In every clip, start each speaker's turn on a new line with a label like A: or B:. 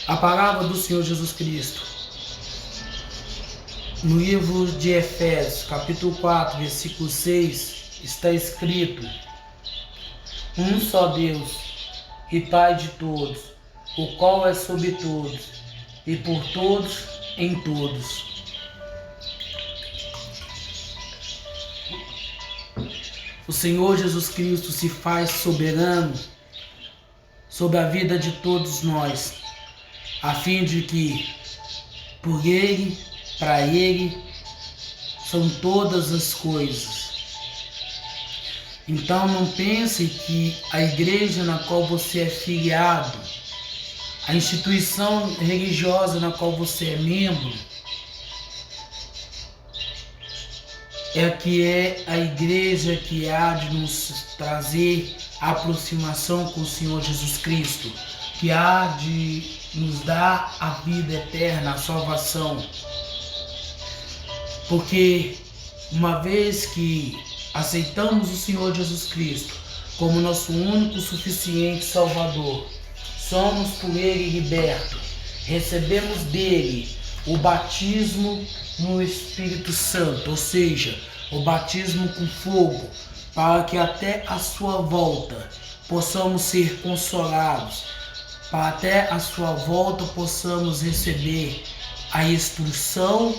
A: A palavra do Senhor Jesus Cristo, no livro de Efésios, capítulo 4, versículo 6, está escrito: um só Deus e Pai de todos, o qual é sobre todos e por todos em todos. O Senhor Jesus Cristo se faz soberano sobre a vida de todos nós, a fim de que por Ele, para Ele, são todas as coisas. Então não pense que a igreja na qual você é filiado, a instituição religiosa na qual você é membro, é a igreja que há de nos trazer a aproximação com o Senhor Jesus Cristo, que há de nos dar a vida eterna, a salvação. Porque uma vez que aceitamos o Senhor Jesus Cristo como nosso único suficiente Salvador, somos por Ele libertos, recebemos dele o batismo no Espírito Santo, ou seja, o batismo com fogo, para que até a sua volta possamos ser consolados, para até a sua volta possamos receber a instrução,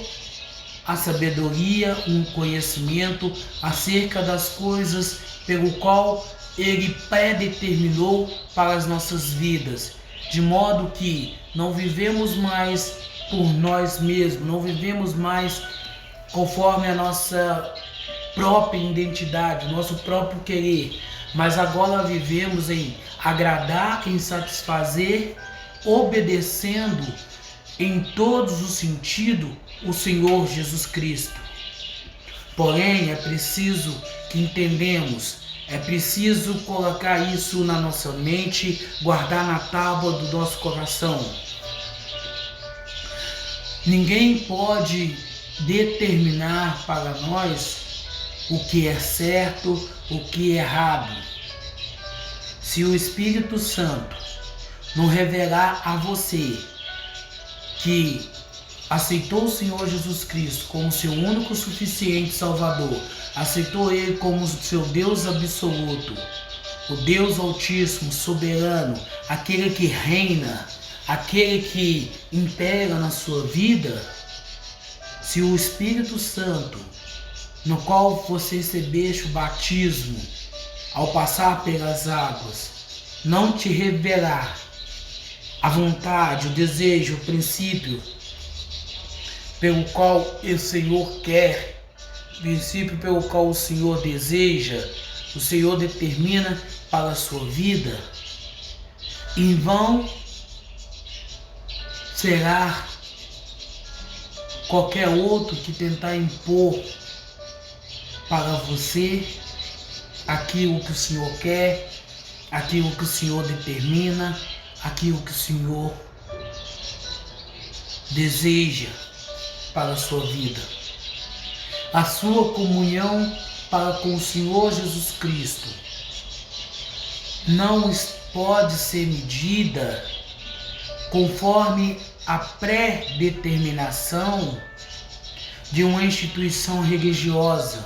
A: a sabedoria, um conhecimento acerca das coisas pelo qual Ele predeterminou para as nossas vidas, de modo que não vivemos mais por nós mesmos, não vivemos mais conforme a nossa própria identidade, nosso próprio querer, mas agora vivemos em agradar, em satisfazer, obedecendo em todos os sentidos o Senhor Jesus Cristo. Porém, é preciso que entendemos, é preciso colocar isso na nossa mente, guardar na tábua do nosso coração. Ninguém pode determinar para nós o que é certo, o que é errado. Se o Espírito Santo não revelar a você que aceitou o Senhor Jesus Cristo como seu único suficiente Salvador, aceitou Ele como seu Deus absoluto, o Deus Altíssimo, soberano, aquele que reina, aquele que impera na sua vida, se o Espírito Santo, no qual você recebeste o batismo, ao passar pelas águas, não te revelar a vontade, o desejo, o princípio pelo qual o Senhor quer, o princípio pelo qual o Senhor deseja, o Senhor determina para a sua vida, em vão será qualquer outro que tentar impor para você aquilo que o Senhor quer, aquilo que o Senhor determina, aquilo que o Senhor deseja para a sua vida. A sua comunhão para com o Senhor Jesus Cristo não pode ser medida conforme a pré-determinação de uma instituição religiosa.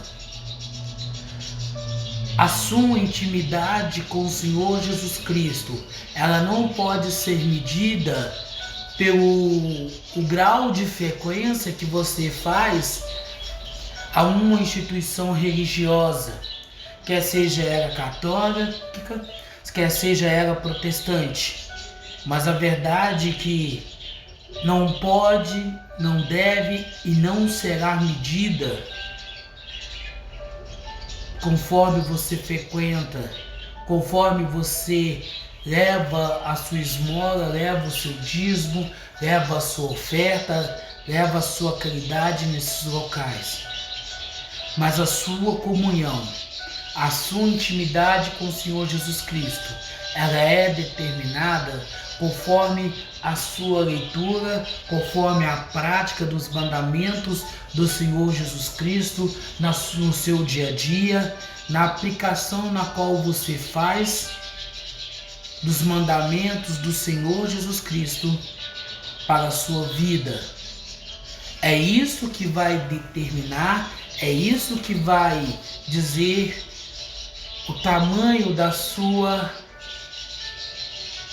A: A sua intimidade com o Senhor Jesus Cristo, ela não pode ser medida pelo grau de frequência que você faz a uma instituição religiosa, quer seja ela católica, quer seja ela protestante. Mas a verdade é que não pode, não deve e não será medida conforme você frequenta, conforme você leva a sua esmola, leva o seu dízimo, leva a sua oferta, leva a sua caridade nesses locais. Mas a sua comunhão, a sua intimidade com o Senhor Jesus Cristo, ela é determinada conforme a sua leitura, conforme a prática dos mandamentos do Senhor Jesus Cristo no seu dia a dia, na aplicação na qual você faz dos mandamentos do Senhor Jesus Cristo para a sua vida. É isso que vai determinar, é isso que vai dizer o tamanho da sua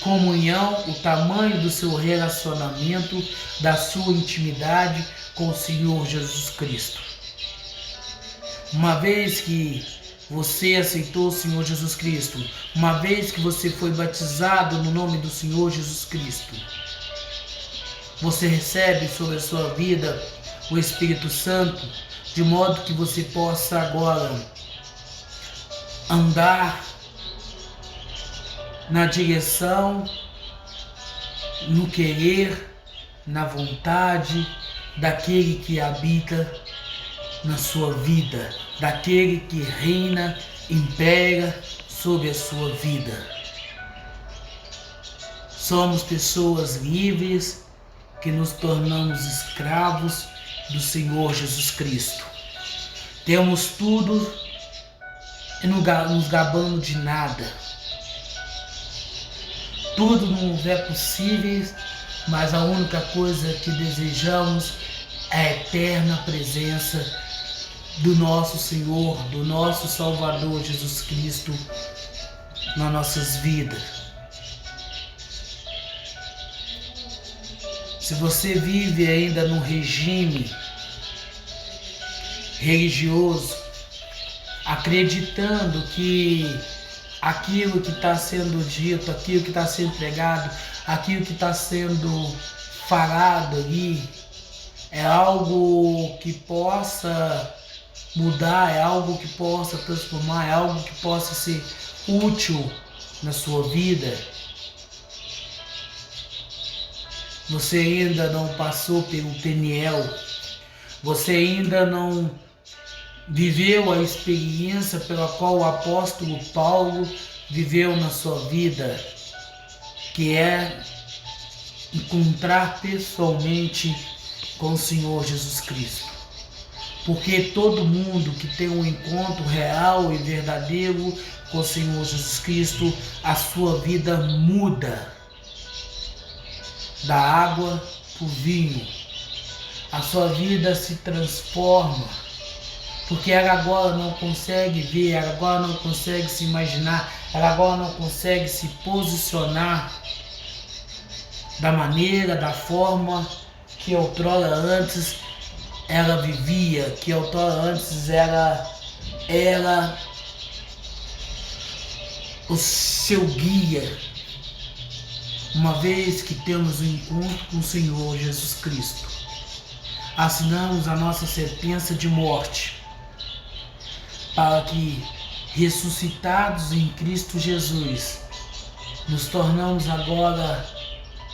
A: comunhão, o tamanho do seu relacionamento, da sua intimidade com o Senhor Jesus Cristo. Uma vez que você aceitou o Senhor Jesus Cristo, uma vez que você foi batizado no nome do Senhor Jesus Cristo, você recebe sobre a sua vida o Espírito Santo, de modo que você possa agora andar na direção, no querer, na vontade daquele que habita na sua vida, daquele que reina, impera sobre a sua vida. Somos pessoas livres que nos tornamos escravos do Senhor Jesus Cristo. Temos tudo e não nos gabamos de nada. Tudo nos é possível, mas a única coisa que desejamos é a eterna presença do nosso Senhor, do nosso Salvador Jesus Cristo nas nossas vidas. Se você vive ainda num regime religioso, acreditando que aquilo que está sendo dito, aquilo que está sendo pregado, aquilo que está sendo falado ali, é algo que possa mudar, é algo que possa transformar, é algo que possa ser útil na sua vida. Você ainda não passou pelo Peniel, você ainda não viveu a experiência pela qual o apóstolo Paulo viveu na sua vida, que é encontrar pessoalmente com o Senhor Jesus Cristo. Porque todo mundo que tem um encontro real e verdadeiro com o Senhor Jesus Cristo, a sua vida muda da água para o vinho. A sua vida se transforma, porque ela agora não consegue ver, ela agora não consegue se imaginar, ela agora não consegue se posicionar da maneira, da forma que outrora antes ela vivia, que outrora antes era o seu guia. Uma vez que temos um encontro com o Senhor Jesus Cristo, assinamos a nossa sentença de morte, para que, ressuscitados em Cristo Jesus, nos tornamos agora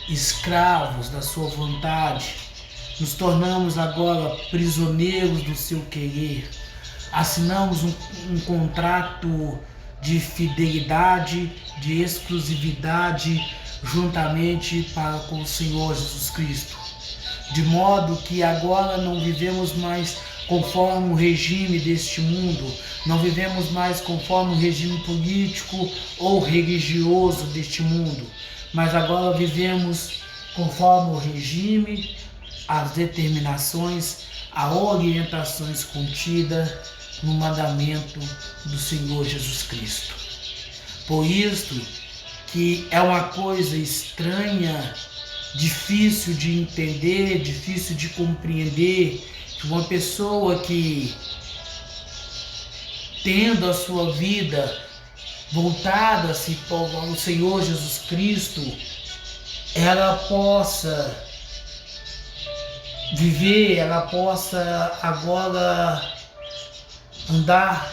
A: escravos da sua vontade, nos tornamos agora prisioneiros do seu querer. Assinamos um contrato de fidelidade, de exclusividade, juntamente para com o Senhor Jesus Cristo. De modo que agora não vivemos mais conforme o regime deste mundo, não vivemos mais conforme o regime político ou religioso deste mundo, mas agora vivemos conforme o regime, as determinações, as orientações contidas no mandamento do Senhor Jesus Cristo. Por isso que é uma coisa estranha, difícil de entender, difícil de compreender, que uma pessoa que, tendo a sua vida voltada-se ao Senhor Jesus Cristo, ela possa viver, ela possa agora andar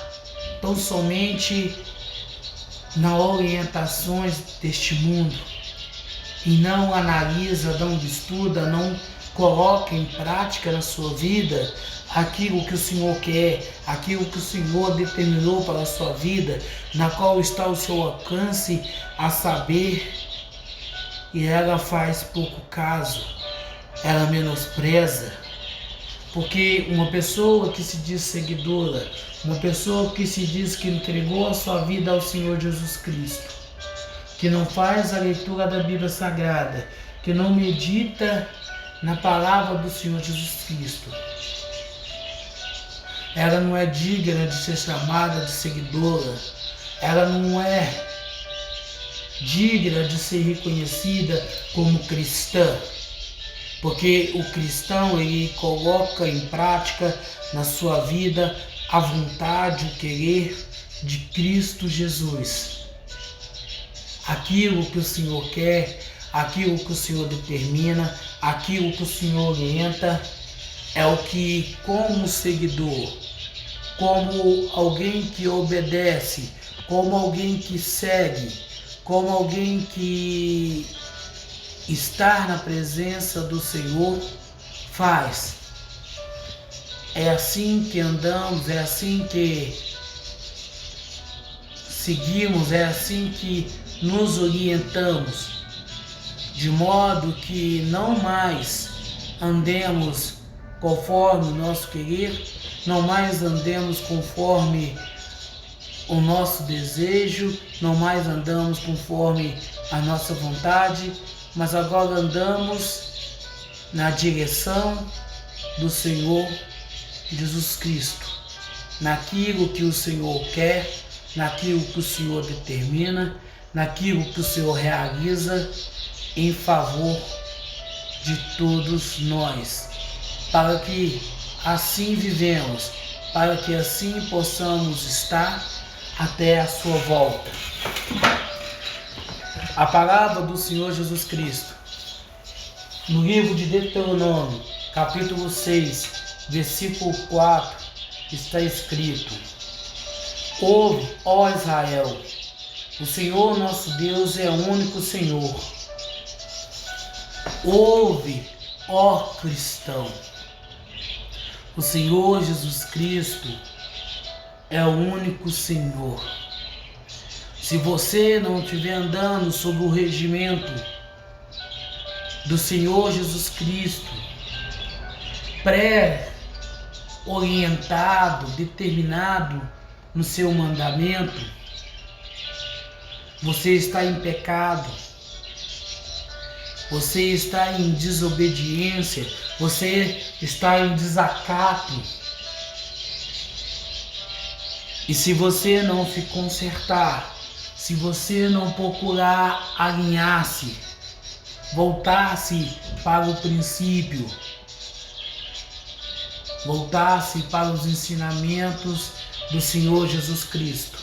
A: tão somente nas orientações deste mundo e não analisa, não estuda, não coloca em prática na sua vida aquilo que o Senhor quer, aquilo que o Senhor determinou para a sua vida, na qual está o seu alcance, a saber, e ela faz pouco caso, ela menospreza, porque uma pessoa que se diz seguidora, uma pessoa que se diz que entregou a sua vida ao Senhor Jesus Cristo, que não faz a leitura da Bíblia Sagrada, que não medita na palavra do Senhor Jesus Cristo. Ela não é digna de ser chamada de seguidora. Ela não é digna de ser reconhecida como cristã. Porque o cristão, ele coloca em prática na sua vida a vontade, o querer de Cristo Jesus. Aquilo que o Senhor quer, aquilo que o Senhor determina, aquilo que o Senhor orienta, é o que, como seguidor, como alguém que obedece, como alguém que segue, como alguém que está na presença do Senhor, faz. É assim que andamos, é assim que seguimos, é assim que nos orientamos, de modo que não mais andemos conforme o nosso querer, não mais andemos conforme o nosso desejo, não mais andamos conforme a nossa vontade, mas agora andamos na direção do Senhor Jesus Cristo, naquilo que o Senhor quer, naquilo que o Senhor determina, naquilo que o Senhor realiza em favor de todos nós, para que assim vivemos, para que assim possamos estar até a sua volta. A palavra do Senhor Jesus Cristo, no livro de Deuteronômio, capítulo 6, versículo 4, está escrito: Ouve, ó Israel, o Senhor nosso Deus é o único Senhor. Ouve, ó cristão, o Senhor Jesus Cristo é o único Senhor. Se você não estiver andando sob o regimento do Senhor Jesus Cristo, pré-orientado, determinado no seu mandamento, você está em pecado, você está em desobediência, você está em desacato. E se você não se consertar, se você não procurar alinhar-se, voltar-se para o princípio, voltar-se para os ensinamentos do Senhor Jesus Cristo,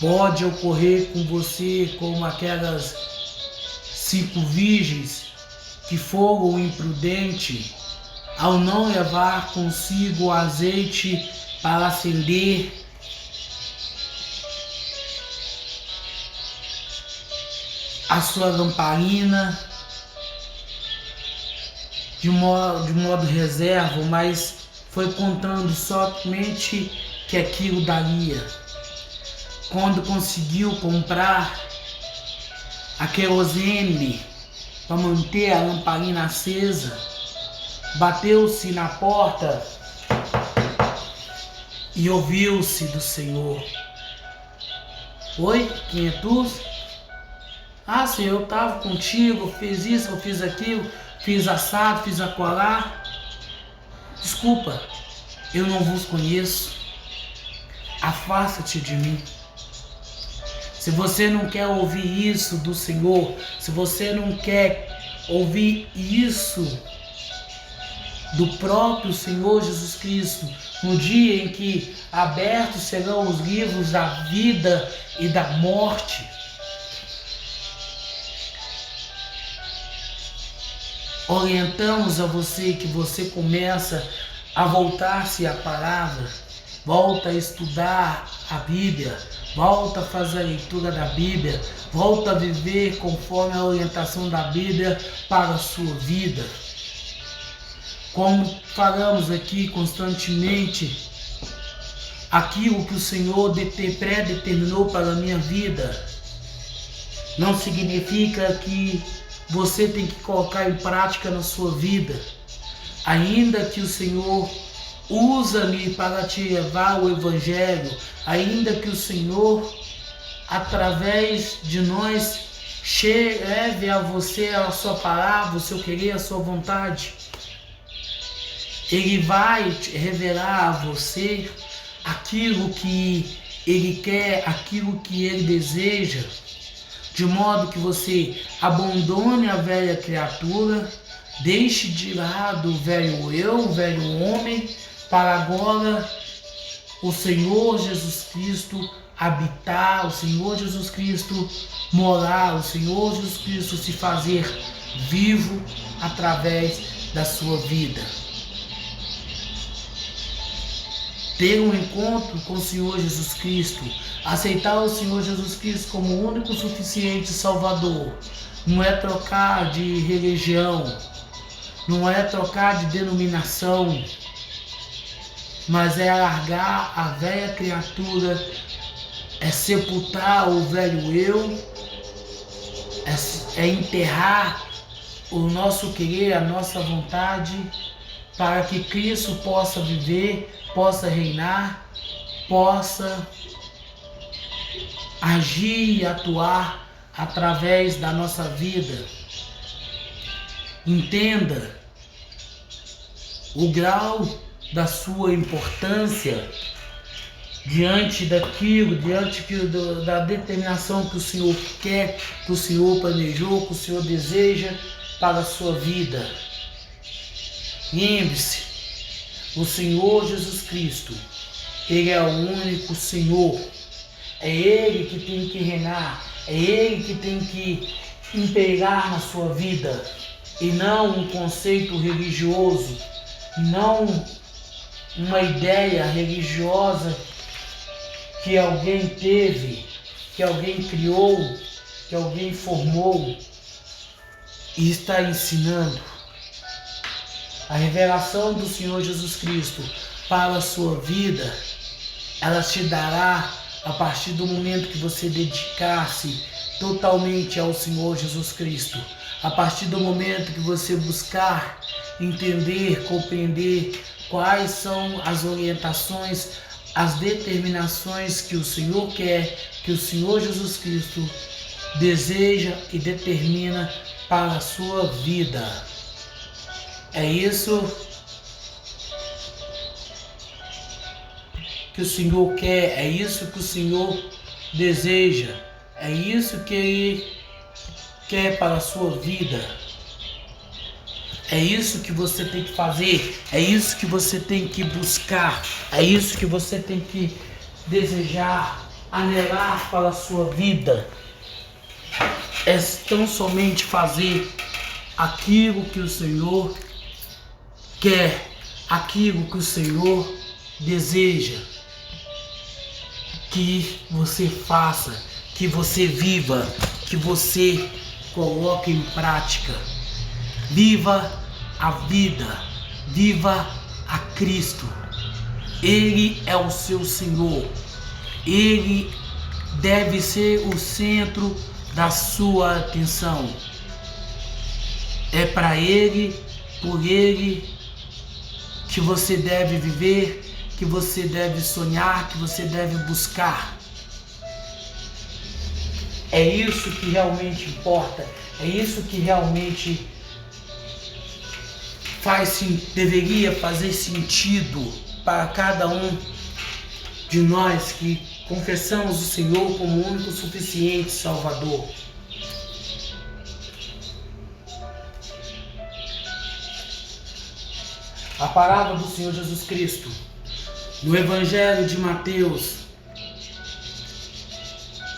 A: pode ocorrer com você como aquelas 5 virgens que foram imprudentes ao não levar consigo azeite para acender a sua lamparina de modo reserva, mas foi contando somente que aquilo daria. Quando conseguiu comprar a querosene para manter a lamparina acesa, bateu-se na porta e ouviu-se do Senhor: Oi, quem é tu? Ah, Senhor, eu estava contigo, eu fiz isso, eu fiz aquilo, fiz assado, fiz acolá. Desculpa, eu não vos conheço. Afasta-te de mim. Se você não quer ouvir isso do Senhor, se você não quer ouvir isso do próprio Senhor Jesus Cristo, no dia em que abertos serão os livros da vida e da morte, orientamos a você que você começa a voltar-se à palavra, volta a estudar a Bíblia, volta a fazer a leitura da Bíblia, volta a viver conforme a orientação da Bíblia para a sua vida. Como falamos aqui constantemente, aquilo que o Senhor pré-determinou para a minha vida não significa que você tem que colocar em prática na sua vida. Ainda que o Senhor usa-me para te levar o Evangelho, ainda que o Senhor, através de nós, leve a você a sua palavra, o seu querer, a sua vontade. Ele vai revelar a você aquilo que Ele quer, aquilo que Ele deseja, de modo que você abandone a velha criatura, deixe de lado o velho eu, o velho homem, para agora o Senhor Jesus Cristo habitar, o Senhor Jesus Cristo morar, o Senhor Jesus Cristo se fazer vivo através da sua vida. Ter um encontro com o Senhor Jesus Cristo, aceitar o Senhor Jesus Cristo como o único suficiente Salvador, não é trocar de religião, não é trocar de denominação, mas é largar a velha criatura, é sepultar o velho eu, é enterrar o nosso querer, a nossa vontade, para que Cristo possa viver, possa reinar, possa agir e atuar através da nossa vida. Entenda o grau da sua importância diante daquilo, da determinação que o Senhor quer, que o Senhor planejou, que o Senhor deseja para a sua vida. Lembre-se, o Senhor Jesus Cristo, Ele é o único Senhor. É Ele que tem que reinar, é Ele que tem que imperar na sua vida, e não um conceito religioso, não uma ideia religiosa que alguém teve, que alguém criou, que alguém formou e está ensinando. A revelação do Senhor Jesus Cristo para a sua vida, ela te dará a partir do momento que você dedicar-se totalmente ao Senhor Jesus Cristo. A partir do momento que você buscar entender, compreender quais são as orientações, as determinações que o Senhor quer, que o Senhor Jesus Cristo deseja e determina para a sua vida. É isso que o Senhor quer, é isso que o Senhor deseja, é isso que Ele quer para a sua vida. É isso que você tem que fazer, é isso que você tem que buscar, é isso que você tem que desejar, anselar para a sua vida. É tão somente fazer aquilo que o Senhor quer, aquilo que o Senhor deseja. Que você faça, que você viva, que você coloque em prática. Viva a vida, viva a Cristo. Ele é o seu Senhor. Ele deve ser o centro da sua atenção. É para Ele, por Ele, que você deve viver, que você deve sonhar, que você deve buscar. É isso que realmente importa, é isso que realmente deveria fazer sentido para cada um de nós que confessamos o Senhor como o único suficiente Salvador. A palavra do Senhor Jesus Cristo no Evangelho de Mateus,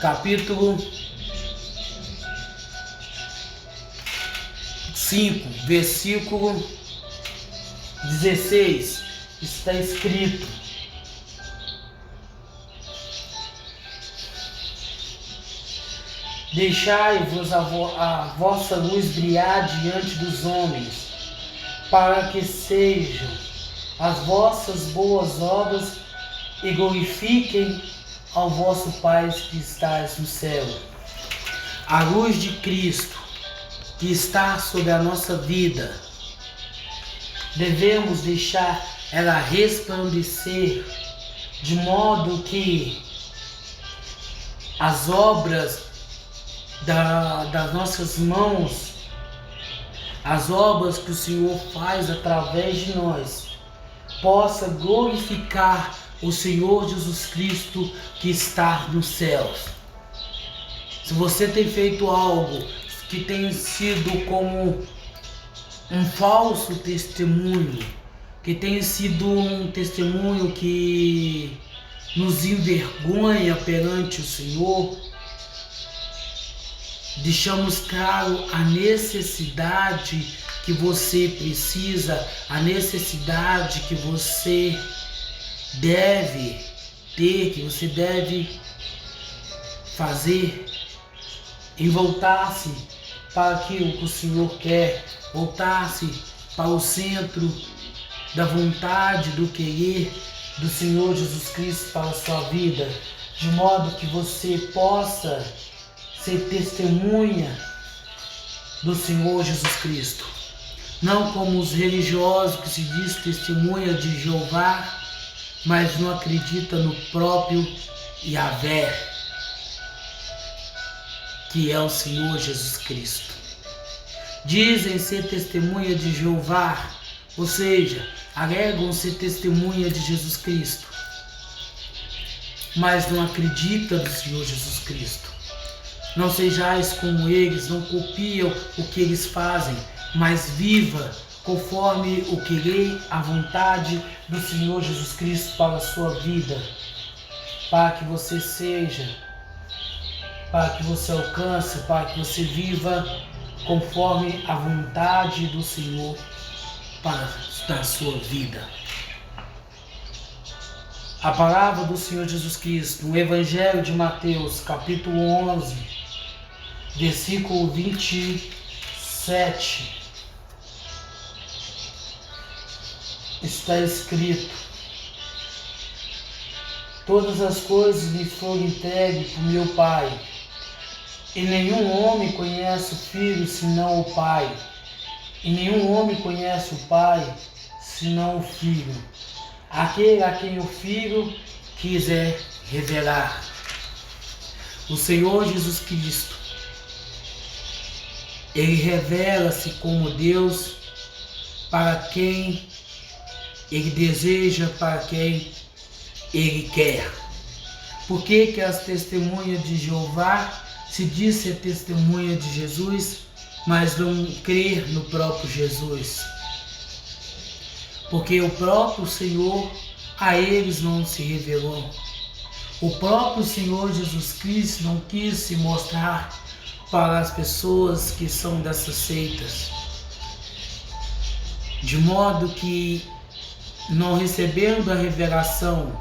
A: capítulo 5, versículo 16, está escrito: deixai-vos a vossa luz brilhar diante dos homens, para que sejam as vossas boas obras e glorifiquem ao vosso Pai que estás no céu. A luz de Cristo que está sobre a nossa vida, devemos deixar ela resplandecer, de modo que as obras das nossas mãos, as obras que o Senhor faz através de nós, possa glorificar o Senhor Jesus Cristo que está nos céus. Se você tem feito algo que tem sido como um falso testemunho, que tem sido um testemunho que nos envergonha perante o Senhor, deixamos claro a necessidade que você precisa, a necessidade que você deve ter, que você deve fazer, em voltar-se para aquilo que o Senhor quer, voltar-se para o centro da vontade, do querer do Senhor Jesus Cristo para a sua vida, de modo que você possa ser testemunha do Senhor Jesus Cristo. Não como os religiosos que se diz testemunha de Jeová, mas não acredita no próprio Yahvé, que é o Senhor Jesus Cristo. Dizem ser testemunha de Jeová, ou seja, alegam ser testemunha de Jesus Cristo, mas não acreditam no Senhor Jesus Cristo. Não sejais como eles, não copiam o que eles fazem, mas viva conforme o querer, a vontade do Senhor Jesus Cristo para a sua vida, para que você seja, para que você alcance, para que você viva conforme a vontade do Senhor para a sua vida. A palavra do Senhor Jesus Cristo, no Evangelho de Mateus, capítulo 11, versículo 27, está escrito: todas as coisas me foram entregues por meu Pai, e nenhum homem conhece o Filho senão o Pai, e nenhum homem conhece o Pai senão o Filho, aquele a quem o Filho quiser revelar. O Senhor Jesus Cristo, Ele revela-se como Deus para quem Ele deseja, para quem Ele quer. Por que as testemunhas de Jeová se diz ser testemunha de Jesus, mas não crer no próprio Jesus? Porque o próprio Senhor a eles não se revelou. O próprio Senhor Jesus Cristo não quis se mostrar para as pessoas que são dessas seitas, de modo que, não recebendo a revelação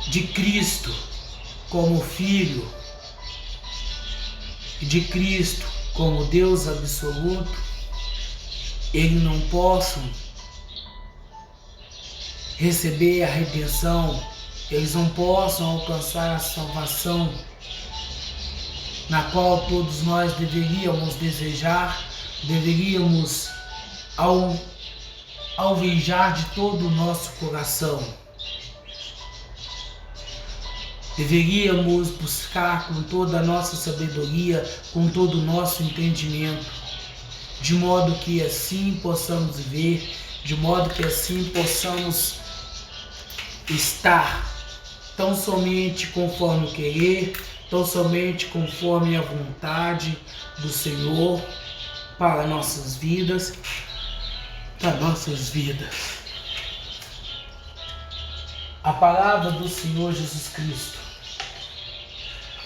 A: de Cristo como Filho, de Cristo como Deus absoluto, eles não possam receber a redenção, eles não possam alcançar a salvação, na qual todos nós deveríamos desejar, deveríamos alvejar de todo o nosso coração. Deveríamos buscar com toda a nossa sabedoria, com todo o nosso entendimento, de modo que assim possamos viver, de modo que assim possamos estar tão somente conforme o querer, tão somente conforme a vontade do Senhor para nossas vidas, A palavra do Senhor Jesus Cristo,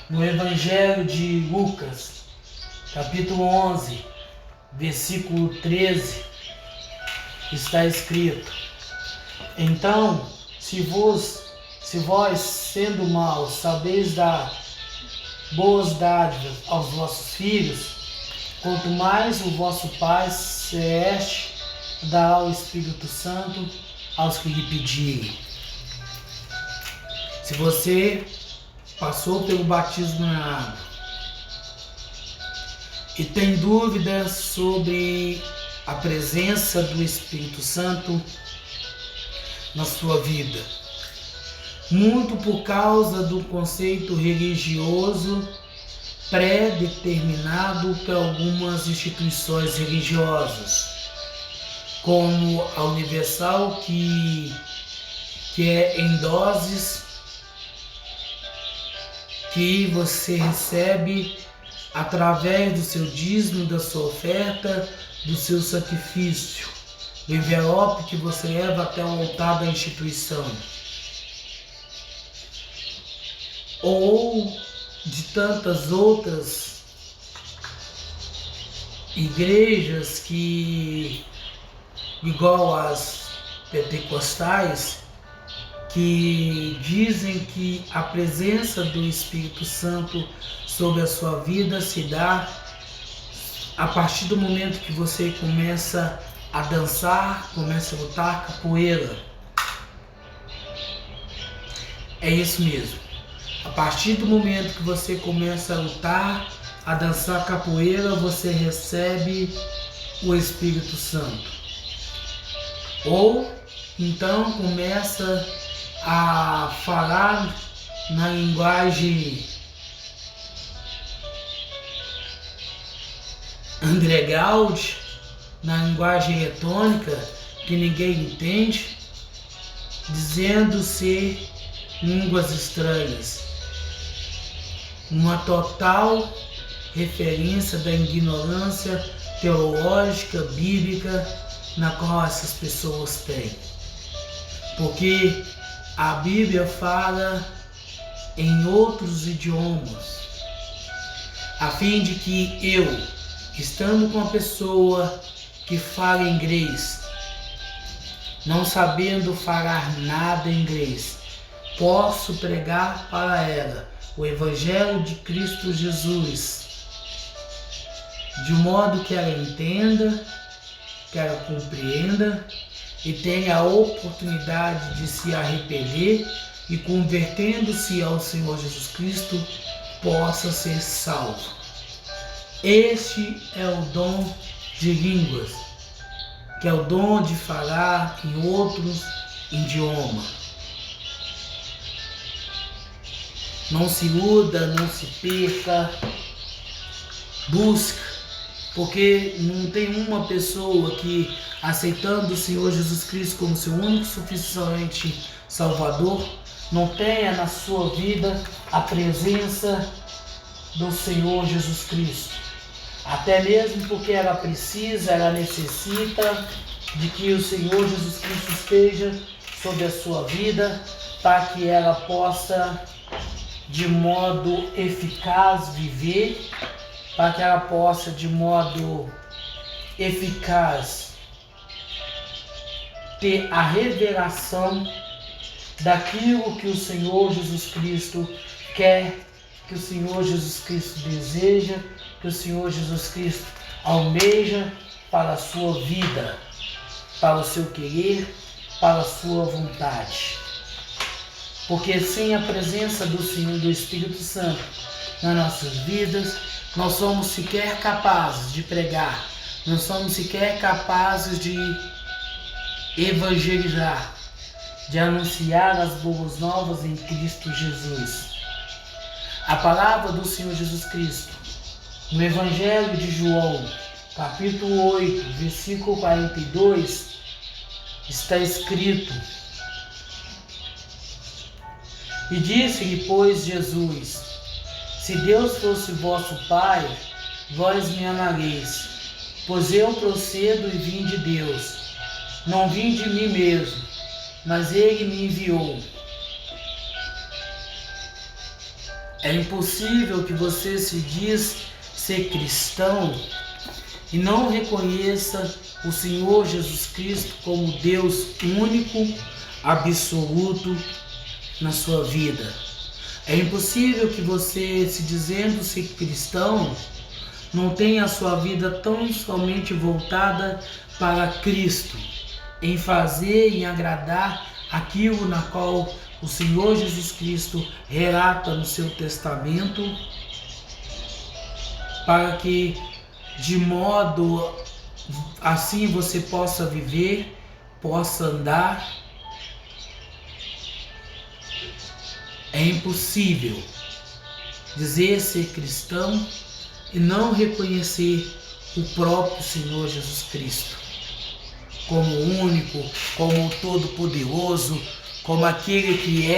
A: no Evangelho de Lucas, capítulo 11, versículo 13, está escrito: então, se vós, sendo maus, sabeis dar boas dádivas aos vossos filhos, quanto mais o vosso Pai Celeste dará o Espírito Santo aos que lhe pedirem. Se você passou pelo batismo na água e tem dúvidas sobre a presença do Espírito Santo na sua vida, muito por causa do conceito religioso pré-determinado por algumas instituições religiosas, como a Universal, que é em doses que você recebe através do seu dízimo, da sua oferta, do seu sacrifício, do envelope que você leva até o altar da instituição, ou de tantas outras igrejas que, igual as pentecostais, que dizem que a presença do Espírito Santo sobre a sua vida se dá a partir do momento que você começa a dançar, começa a lutar capoeira. É isso mesmo. A partir do momento que você começa a lutar, a dançar capoeira, você recebe o Espírito Santo. Ou então começa a falar na linguagem underground, na linguagem eletrônica que ninguém entende, dizendo ser línguas estranhas. Uma total referência da ignorância teológica, bíblica, na qual essas pessoas têm. Porque a Bíblia fala em outros idiomas, a fim de que eu, estando com uma pessoa que fala inglês, não sabendo falar nada em inglês, posso pregar para ela o Evangelho de Cristo Jesus, de modo que ela entenda, que ela compreenda e tenha a oportunidade de se arrepender e, convertendo-se ao Senhor Jesus Cristo, possa ser salvo. Este é o dom de línguas, que é o dom de falar em outros idiomas. Não se iluda, não se perca, busca, porque não tem uma pessoa que, aceitando o Senhor Jesus Cristo como seu único suficiente Salvador, não tenha na sua vida a presença do Senhor Jesus Cristo. Até mesmo porque ela precisa, ela necessita de que o Senhor Jesus Cristo esteja sobre a sua vida, para que ela possa de modo eficaz viver, para que ela possa de modo eficaz ter a revelação daquilo que o Senhor Jesus Cristo quer, que o Senhor Jesus Cristo deseja, que o Senhor Jesus Cristo almeja para a sua vida, para o seu querer, para a sua vontade. Porque sem a presença do Senhor, do Espírito Santo nas nossas vidas, não somos sequer capazes de pregar, não somos sequer capazes de evangelizar, de anunciar as boas novas em Cristo Jesus. A palavra do Senhor Jesus Cristo, no Evangelho de João, capítulo 8, versículo 42, está escrito: E disse-lhe, pois, Jesus: Se Deus fosse vosso Pai, vós me amareis, pois eu procedo e vim de Deus. Não vim de mim mesmo, mas Ele me enviou. É impossível que você se diz ser cristão e não reconheça o Senhor Jesus Cristo como Deus único, absoluto na sua vida. É impossível que você, se dizendo ser cristão, não tenha a sua vida tão somente voltada para Cristo, em fazer e agradar aquilo na qual o Senhor Jesus Cristo relata no seu testamento, para que de modo assim você possa viver, possa andar É impossível dizer ser cristão e não reconhecer o próprio Senhor Jesus Cristo como o único, como o todo-poderoso, como aquele que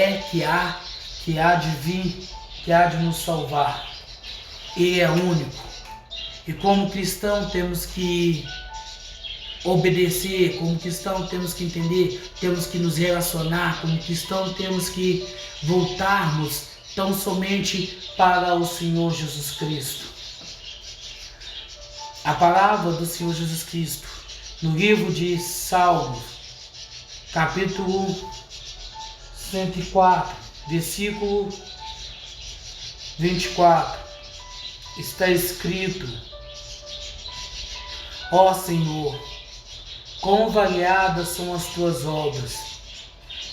A: há de vir, que há de nos salvar. Ele é único. E como cristão temos que obedecer, como cristão temos que entender, temos que nos relacionar, como cristão temos que voltarmos tão somente para o Senhor Jesus Cristo. A palavra do Senhor Jesus Cristo, no livro de Salmos, capítulo 104, versículo 24, está escrito: ó Senhor, quão variadas são as tuas obras,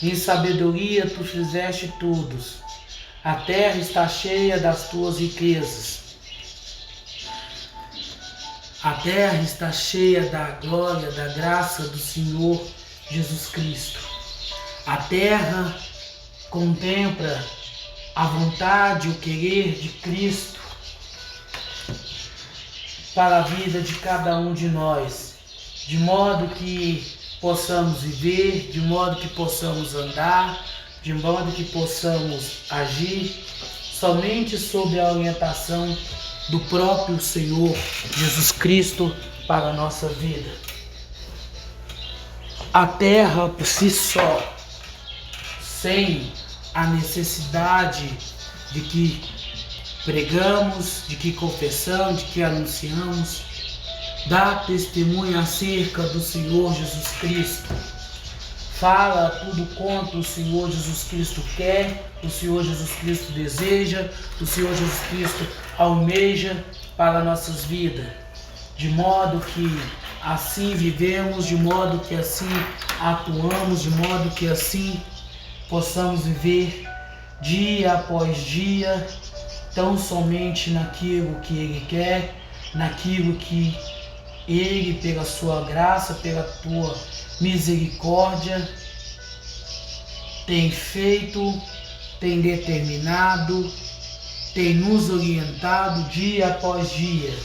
A: em sabedoria tu fizeste tudo, a terra está cheia das tuas riquezas. A terra está cheia da glória, da graça do Senhor Jesus Cristo. A terra contempla a vontade, o querer de Cristo para a vida de cada um de nós, de modo que possamos viver, de modo que possamos andar, de modo que possamos agir somente sob a orientação do próprio Senhor Jesus Cristo para a nossa vida. A terra por si só, sem a necessidade de que pregamos, de que confessamos, de que anunciamos, dá testemunho acerca do Senhor Jesus Cristo. Fala tudo quanto o Senhor Jesus Cristo quer, o Senhor Jesus Cristo deseja, o Senhor Jesus Cristo almeja para nossas vidas, de modo que assim vivemos, de modo que assim atuamos, de modo que assim possamos viver dia após dia, tão somente naquilo que Ele quer, naquilo que Ele, pela sua graça, pela tua misericórdia, tem feito, tem determinado, tem nos orientado dia após dia,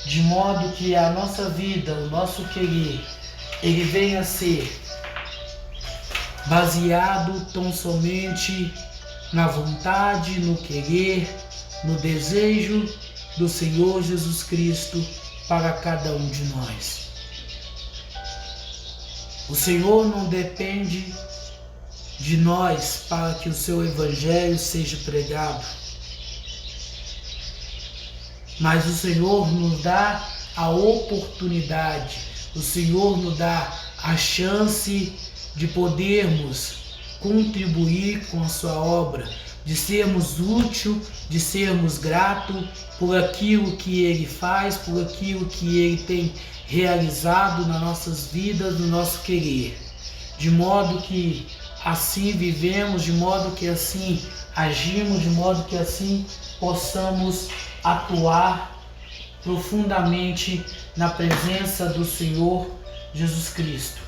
A: de modo que a nossa vida, o nosso querer, ele venha a ser baseado tão somente na vontade, no querer, no desejo do Senhor Jesus Cristo para cada um de nós. O Senhor não depende de nós para que o seu evangelho seja pregado, mas o Senhor nos dá a oportunidade, o Senhor nos dá a chance de podermos contribuir com a sua obra, de sermos útil, de sermos gratos por aquilo que Ele faz, por aquilo que Ele tem realizado nas nossas vidas, no nosso querer, de modo que assim vivemos, de modo que assim agimos, de modo que assim possamos atuar profundamente na presença do Senhor Jesus Cristo.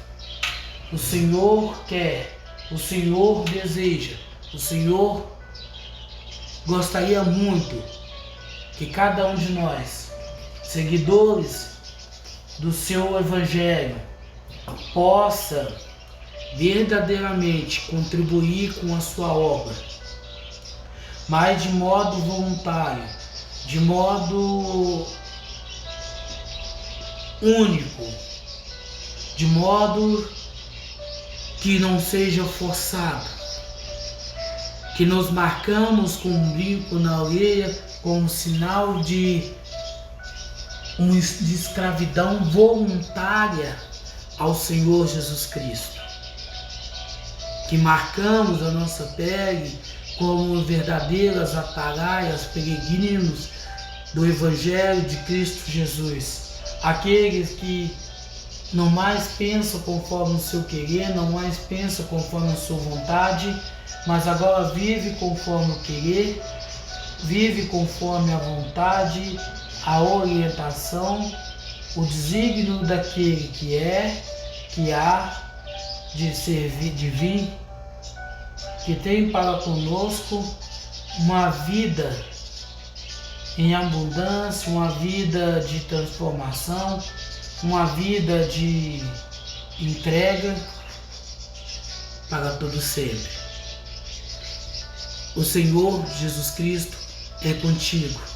A: O Senhor quer, o Senhor deseja, o Senhor gostaria muito que cada um de nós, seguidores do seu Evangelho, possa verdadeiramente contribuir com a sua obra, mas de modo voluntário, de modo único, de modo que não seja forçado, que nos marcamos com um brinco na orelha, como sinal de escravidão voluntária ao Senhor Jesus Cristo, que marcamos a nossa pele como verdadeiras atalaias, peregrinos do Evangelho de Cristo Jesus, aqueles que não mais pensam conforme o seu querer, não mais pensam conforme a sua vontade, mas agora vive conforme o querer, vive conforme a vontade, a orientação, o desígnio daquele que há de servir, de vir que tem para conosco uma vida em abundância, uma vida de transformação, uma vida de entrega para todo sempre. O Senhor Jesus Cristo é contigo.